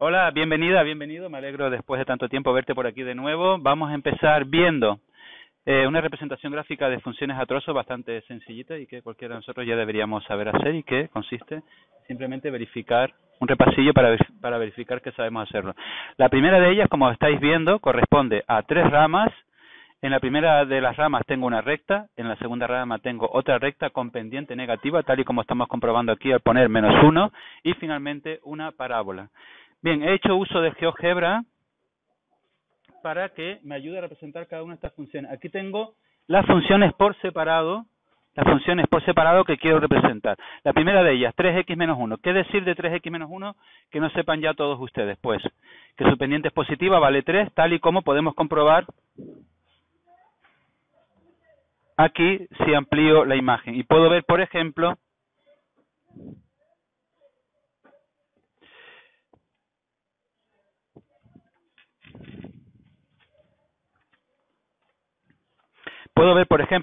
Hola, bienvenida, bienvenido. Me alegro después de tanto tiempo verte por aquí de nuevo. Vamos a empezar viendo una representación gráfica de funciones a trozos bastante sencillita y que cualquiera de nosotros ya deberíamos saber hacer y que consiste simplemente verificar un repasillo para verificar que sabemos hacerlo. La primera de ellas, como estáis viendo, corresponde a 3 ramas. En la primera de las ramas tengo una recta, en la segunda rama tengo otra recta con pendiente negativa, tal y como estamos comprobando aquí al poner -1, y finalmente una parábola. Bien, he hecho uso de GeoGebra para que me ayude a representar cada una de estas funciones. Aquí tengo las funciones por separado, que quiero representar. La primera de ellas, 3x menos 1. ¿Qué decir de 3x menos 1 que no sepan ya todos ustedes? Pues que su pendiente es positiva, vale 3, tal y como podemos comprobar aquí si amplío la imagen. Y puedo ver, por ejemplo,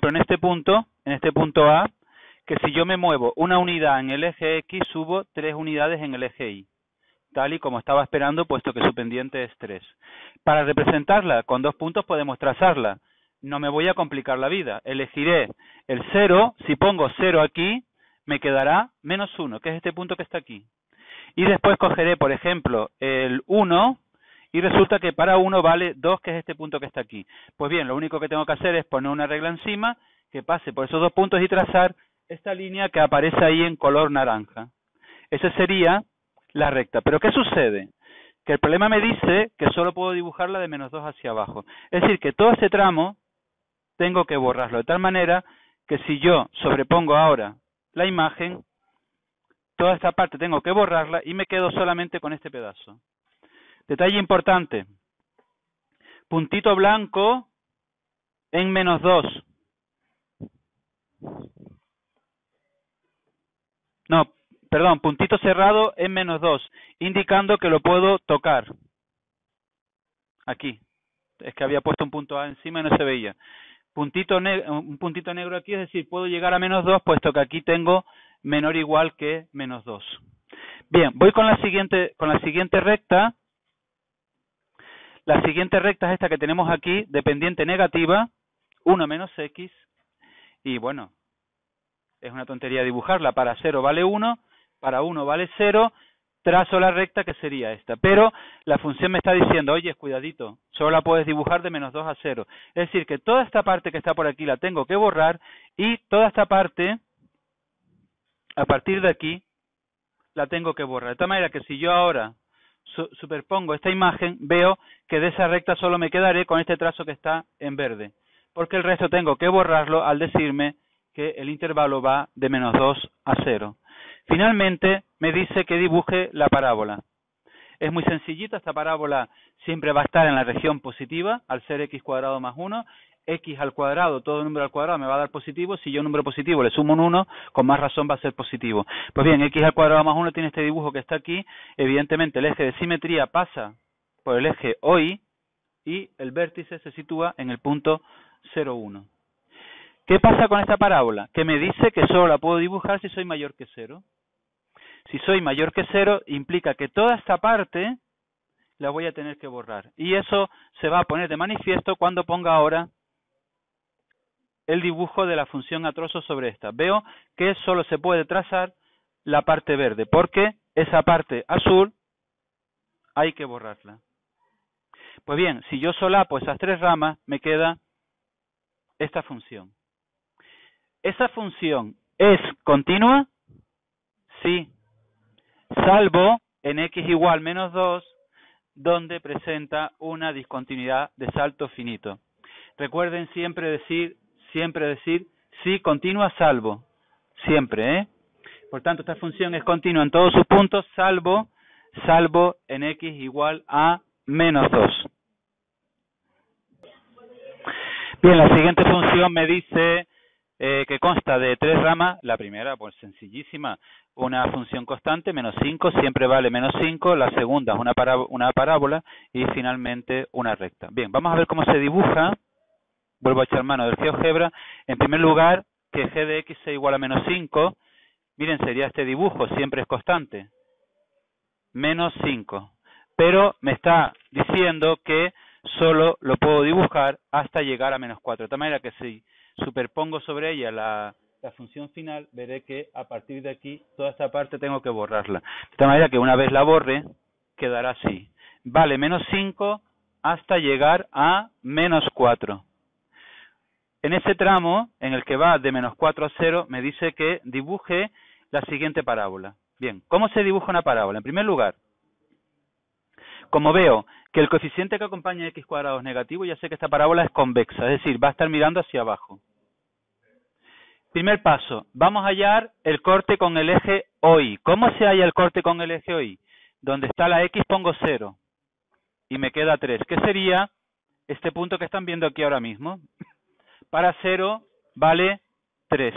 en este punto A, que si yo me muevo una unidad en el eje X, subo 3 unidades en el eje Y, tal y como estaba esperando, puesto que su pendiente es 3. Para representarla con 2 puntos podemos trazarla. No me voy a complicar la vida. Elegiré el 0. Si pongo 0 aquí, me quedará -1, que es este punto que está aquí. Y después cogeré, por ejemplo, el 1, y resulta que para 1 vale 2, que es este punto que está aquí. Pues bien, lo único que tengo que hacer es poner una regla encima que pase por esos 2 puntos y trazar esta línea que aparece ahí en color naranja. Esa sería la recta. ¿Pero qué sucede? Que el problema me dice que solo puedo dibujarla de -2 hacia abajo. Es decir, que todo este tramo tengo que borrarlo, de tal manera que si yo sobrepongo ahora la imagen, toda esta parte tengo que borrarla y me quedo solamente con este pedazo. Detalle importante, puntito blanco en -2. No, perdón, puntito cerrado en -2, indicando que lo puedo tocar. Aquí, es que había puesto un punto A encima y no se veía. Un puntito negro aquí, es decir, puedo llegar a -2, puesto que aquí tengo menor o igual que -2. Bien, voy con la siguiente recta. La siguiente recta es esta que tenemos aquí, de pendiente negativa, 1 menos x, y bueno, es una tontería dibujarla. Para 0 vale 1, para 1 vale 0, trazo la recta que sería esta. Pero la función me está diciendo, oye, cuidadito, solo la puedes dibujar de -2 a 0. Es decir, que toda esta parte que está por aquí la tengo que borrar, y toda esta parte, a partir de aquí, la tengo que borrar. De tal manera que si yo ahora superpongo esta imagen, veo que de esa recta solo me quedaré con este trazo que está en verde, porque el resto tengo que borrarlo al decirme que el intervalo va de -2 a 0. Finalmente me dice que dibuje la parábola. Es muy sencillita, esta parábola siempre va a estar en la región positiva, al ser x cuadrado más 1, x al cuadrado, todo número al cuadrado me va a dar positivo. Si yo a un número positivo le sumo un 1, con más razón va a ser positivo. Pues bien, x al cuadrado más 1 tiene este dibujo que está aquí. Evidentemente el eje de simetría pasa por el eje OY y el vértice se sitúa en el punto 0,1. ¿Qué pasa con esta parábola? Que me dice que solo la puedo dibujar si soy mayor que 0. Si soy mayor que 0, implica que toda esta parte la voy a tener que borrar. Y eso se va a poner de manifiesto cuando ponga ahora el dibujo de la función a trozos sobre esta. Veo que solo se puede trazar la parte verde, porque esa parte azul hay que borrarla. Pues bien, si yo solapo esas 3 ramas, me queda esta función. ¿Esa función es continua? Sí. Salvo en x igual -2, donde presenta una discontinuidad de salto finito. Recuerden siempre decir sí, continua, salvo. Siempre, ¿eh? Por tanto, esta función es continua en todos sus puntos, salvo en x igual a -2. Bien, la siguiente función me dice que consta de 3 ramas. La primera, pues sencillísima, una función constante, -5, siempre vale -5. La segunda es una parábola y finalmente una recta. Bien, vamos a ver cómo se dibuja. Vuelvo a echar mano del GeoGebra. En primer lugar, que g de x sea igual a -5. Miren, sería este dibujo, siempre es constante. -5. pero me está diciendo que solo lo puedo dibujar hasta llegar a menos 4. De tal manera que si superpongo sobre ella la función final, veré que a partir de aquí, toda esta parte tengo que borrarla. De tal manera que una vez la borre, quedará así. Vale menos 5 hasta llegar a menos 4. En ese tramo, en el que va de menos 4 a 0, me dice que dibuje la siguiente parábola. Bien, ¿cómo se dibuja una parábola? En primer lugar, como veo que el coeficiente que acompaña a x cuadrado es negativo, ya sé que esta parábola es convexa, es decir, va a estar mirando hacia abajo. Primer paso, vamos a hallar el corte con el eje OY. ¿Cómo se halla el corte con el eje OY? Donde está la x pongo 0 y me queda 3. ¿Qué sería este punto que están viendo aquí ahora mismo? Para 0 vale 3.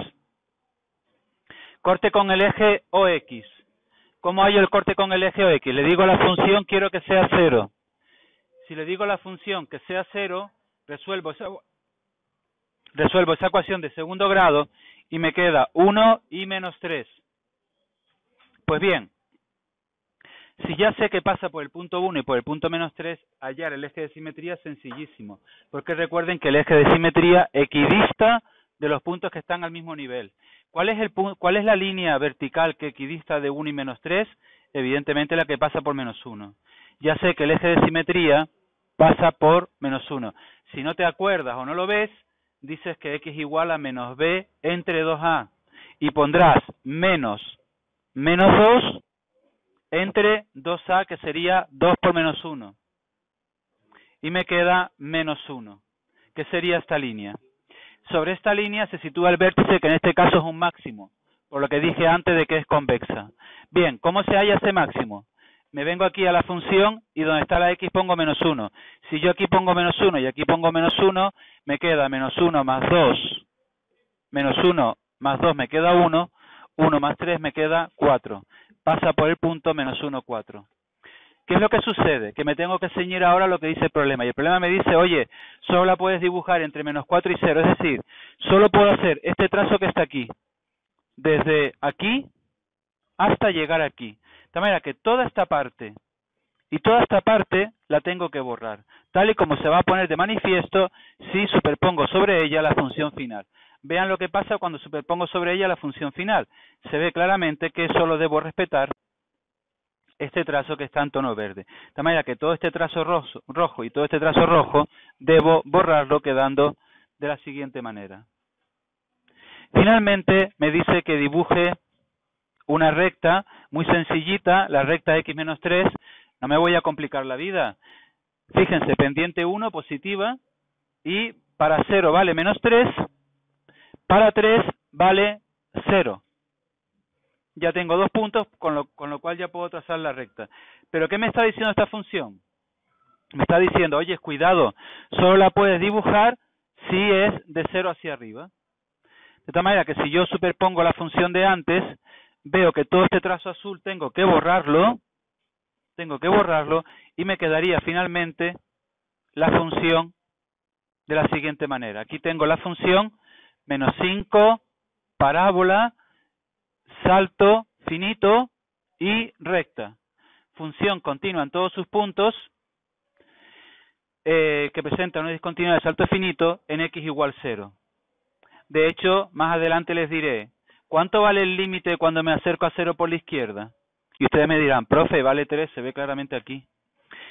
Corte con el eje OX. ¿Cómo hallo el corte con el eje OX? Le digo a la función quiero que sea 0. Si le digo a la función que sea 0, resuelvo esa ecuación de segundo grado y me queda 1 y menos 3. Pues bien, si ya sé que pasa por el punto 1 y por el punto menos 3, hallar el eje de simetría es sencillísimo. Porque recuerden que el eje de simetría equidista de los puntos que están al mismo nivel. ¿Cuál es la línea vertical que equidista de 1 y menos 3? Evidentemente la que pasa por menos 1. Ya sé que el eje de simetría pasa por menos 1. Si no te acuerdas o no lo ves, dices que x igual a menos b entre 2a. Y pondrás menos 2 entre 2a, que sería 2 por menos 1. Y me queda menos 1, que sería esta línea. Sobre esta línea se sitúa el vértice, que en este caso es un máximo, por lo que dije antes de que es convexa. Bien, ¿cómo se halla ese máximo? Me vengo aquí a la función y donde está la x pongo menos 1. Si yo aquí pongo menos 1 y aquí pongo menos 1, me queda menos 1 más 2. Menos 1 más 2 me queda 1. 1 más 3 me queda 4. Pasa por el punto menos 1, 4. ¿Qué es lo que sucede? Que me tengo que ceñir ahora a lo que dice el problema. Y el problema me dice, oye, solo la puedes dibujar entre menos 4 y 0. Es decir, solo puedo hacer este trazo que está aquí. Desde aquí hasta llegar aquí. De tal manera que toda esta parte y toda esta parte la tengo que borrar. Tal y como se va a poner de manifiesto si superpongo sobre ella la función final. Vean lo que pasa cuando superpongo sobre ella la función final. Se ve claramente que solo debo respetar este trazo que está en tono verde. De tal manera que todo este trazo rojo y todo este trazo rojo debo borrarlo quedando de la siguiente manera. Finalmente me dice que dibuje una recta muy sencillita, la recta x menos 3. No me voy a complicar la vida. Fíjense, pendiente 1 positiva y para 0 vale menos 3, para 3 vale 0. Ya tengo 2 puntos, con lo cual ya puedo trazar la recta. ¿Pero qué me está diciendo esta función? Me está diciendo, oye, cuidado, solo la puedes dibujar si es de 0 hacia arriba. De tal manera que si yo superpongo la función de antes, veo que todo este trazo azul tengo que borrarlo y me quedaría finalmente la función de la siguiente manera. Aquí tengo la función menos 5, parábola, salto finito y recta. Función continua en todos sus puntos que presenta una discontinuidad de salto finito en x igual 0. De hecho, más adelante les diré, ¿cuánto vale el límite cuando me acerco a 0 por la izquierda? Y ustedes me dirán, profe, vale 3, se ve claramente aquí.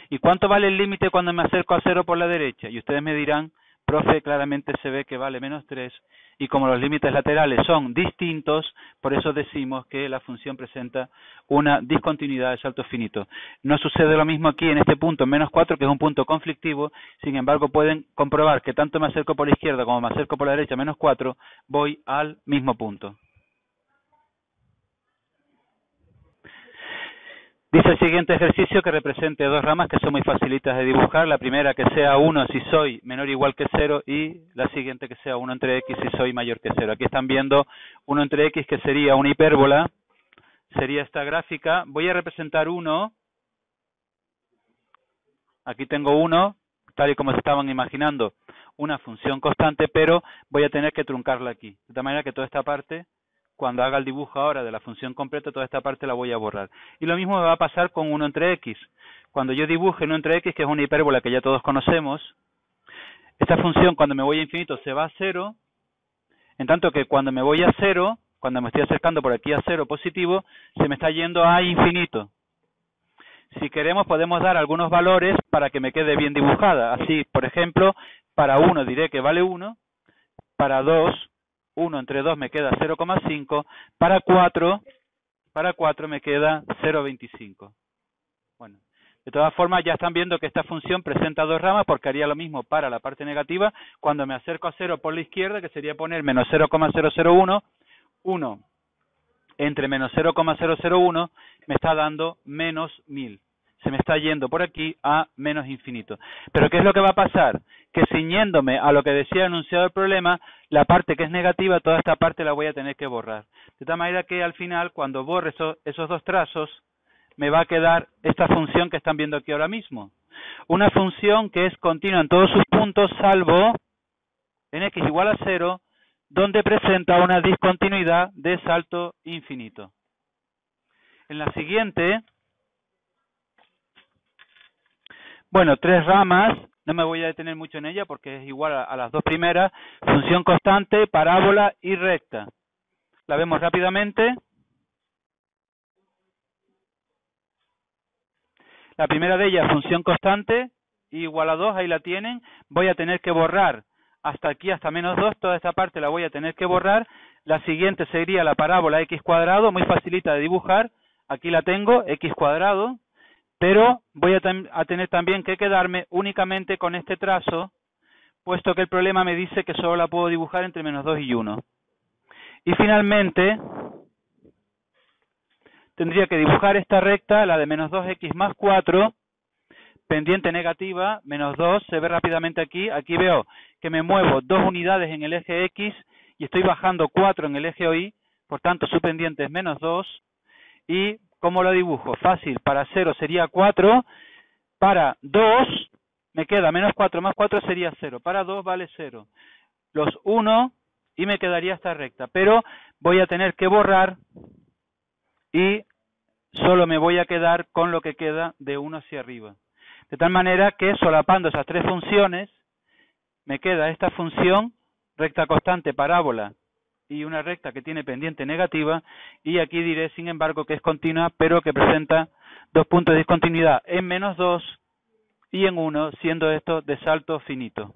¿Y cuánto vale el límite cuando me acerco a 0 por la derecha? Y ustedes me dirán, profe, claramente se ve que vale menos 3. Y como los límites laterales son distintos, por eso decimos que la función presenta una discontinuidad de salto finito. No sucede lo mismo aquí en este punto, en menos 4, que es un punto conflictivo. Sin embargo, pueden comprobar que tanto me acerco por la izquierda como me acerco por la derecha, menos 4, voy al mismo punto. Dice el siguiente ejercicio que represente 2 ramas que son muy facilitas de dibujar. La primera que sea 1 si soy menor o igual que 0 y la siguiente que sea 1 entre x si soy mayor que 0. Aquí están viendo 1 entre x que sería una hipérbola, sería esta gráfica. Voy a representar 1, aquí tengo 1, tal y como se estaban imaginando, una función constante, pero voy a tener que truncarla aquí. De tal manera que toda esta parte, cuando haga el dibujo ahora de la función completa, toda esta parte la voy a borrar. Y lo mismo me va a pasar con 1 entre x. cuando yo dibuje en 1 entre x, que es una hipérbola que ya todos conocemos, esta función cuando me voy a infinito se va a 0, en tanto que cuando me voy a 0, cuando me estoy acercando por aquí a 0 positivo, se me está yendo a infinito. Si queremos podemos dar algunos valores para que me quede bien dibujada. Así, por ejemplo, para 1 diré que vale 1, para 2, 1 entre 2 me queda 0,5, para 4 me queda 0,25. Bueno, de todas formas ya están viendo que esta función presenta dos ramas porque haría lo mismo para la parte negativa cuando me acerco a 0 por la izquierda, que sería poner menos 0,001, 1 entre menos 0,001 me está dando menos 1000. Se me está yendo por aquí a menos infinito. Pero ¿qué es lo que va a pasar? Que ciñéndome a lo que decía el enunciado del problema, la parte que es negativa, toda esta parte la voy a tener que borrar. De tal manera que al final, cuando borre esos dos trazos, me va a quedar esta función que están viendo aquí ahora mismo. Una función que es continua en todos sus puntos, salvo en x igual a 0, donde presenta una discontinuidad de salto infinito. En la siguiente, bueno, 3 ramas, no me voy a detener mucho en ella porque es igual a las dos primeras, función constante, parábola y recta. La vemos rápidamente. La primera de ellas, función constante, igual a 2, ahí la tienen. Voy a tener que borrar hasta aquí, hasta menos 2, toda esta parte la voy a tener que borrar. La siguiente sería la parábola x cuadrado, muy facilita de dibujar. Aquí la tengo, x cuadrado, pero voy a tener también que quedarme únicamente con este trazo, puesto que el problema me dice que solo la puedo dibujar entre menos 2 y 1. Y finalmente, tendría que dibujar esta recta, la de menos 2x más 4, pendiente negativa, menos 2, se ve rápidamente aquí. Aquí veo que me muevo 2 unidades en el eje X y estoy bajando 4 en el eje Y, por tanto su pendiente es menos 2. ¿Y cómo lo dibujo? Fácil, para 0 sería 4, para 2 me queda menos 4 más 4 sería 0, para 2 vale 0. Los 1 y me quedaría esta recta, pero voy a tener que borrar y solo me voy a quedar con lo que queda de 1 hacia arriba. De tal manera que solapando esas tres funciones, me queda esta función, recta constante, parábola, y una recta que tiene pendiente negativa, y aquí diré, sin embargo, que es continua, pero que presenta dos puntos de discontinuidad en menos 2 y en 1, siendo esto de salto finito.